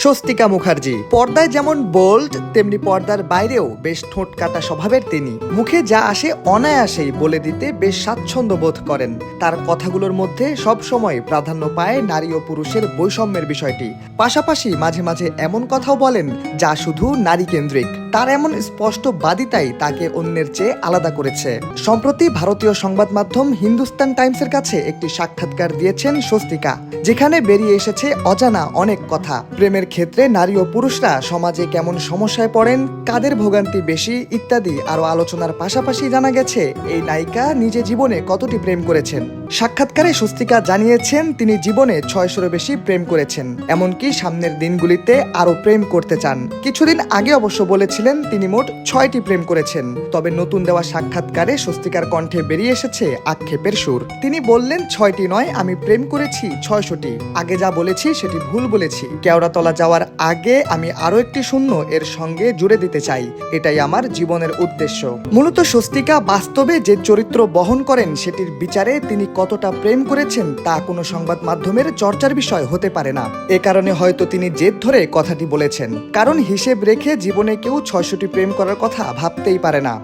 স্বস্তিকা মুখার্জি পর্দায় যেমন বোল্ড, তেমনি পর্দার বাইরেও বেশ ঠোঁট কাটা স্বভাবের তিনি। মুখে যা আসে অনায়াসেই বলে দিতে বেশ স্বাচ্ছন্দ্য বোধ করেন। তার কথাগুলোর মধ্যে সবসময় প্রাধান্য পায় নারী ও পুরুষের বৈষম্যের বিষয়টি। পাশাপাশি মাঝে মাঝে এমন কথাও বলেন যা শুধু নারী কেন্দ্রিক। তার এমন স্পষ্টবাদিতাই তাকে অন্যের চেয়ে আলাদা করেছে। সম্প্রতি ভারতীয় সংবাদ মাধ্যম হিন্দুস্তান টাইমসের কাছে একটি সাক্ষাৎকার দিয়েছেন স্বস্তিকা, যেখানে বেরিয়ে এসেছে অজানা অনেক কথা। প্রেমের ক্ষেত্রে নারী ও পুরুষরা সমাজে কেমন সমস্যায় পড়েন, কাদের ভোগান্তি বেশি ইত্যাদি আরো আলোচনার পাশাপাশি জানা গেছে এই নায়িকা নিজে জীবনে কতটি প্রেম করেছেন। সাক্ষাৎকারে স্বস্তিকা জানিয়েছেন তিনি জীবনে 600-এরও বেশি প্রেম করেছেন, এমনকি সামনের দিনগুলিতে আরো প্রেম করতে চান। কিছুদিন আগে অবশ্য বলেছিলেন তিনি মোট 6টি প্রেম করেছেন। তবে নতুন দেওয়া সাক্ষাৎকারে স্বস্তিকার কণ্ঠে বেরিয়ে এসেছে আক্ষেপের সুর। তিনি বললেন, 6টি নয়, আমি প্রেম করেছি 600টি। আগে যা বলেছি সেটি ভুল বলেছি। কেওড়াতলা যাওয়ার আগে আমি আরো একটি শূন্য এর সঙ্গে জুড়ে দিতে চাই। এটাই আমার জীবনের উদ্দেশ্য। মূলত স্বস্তিকা বাস্তবে যে চরিত্র বহন করেন সেটির বিচারে তিনি কতটা প্রেম করেছেন তা কোনো সংবাদ মাধ্যমের চর্চার বিষয় হতে পারে না। এ কারণে হয়তো তিনি জেদ ধরে কথাটি বলেছেন, কারণ হিসেব রেখে জীবনে কেউ 600টি প্রেম করার কথা ভাবতেই পারে না।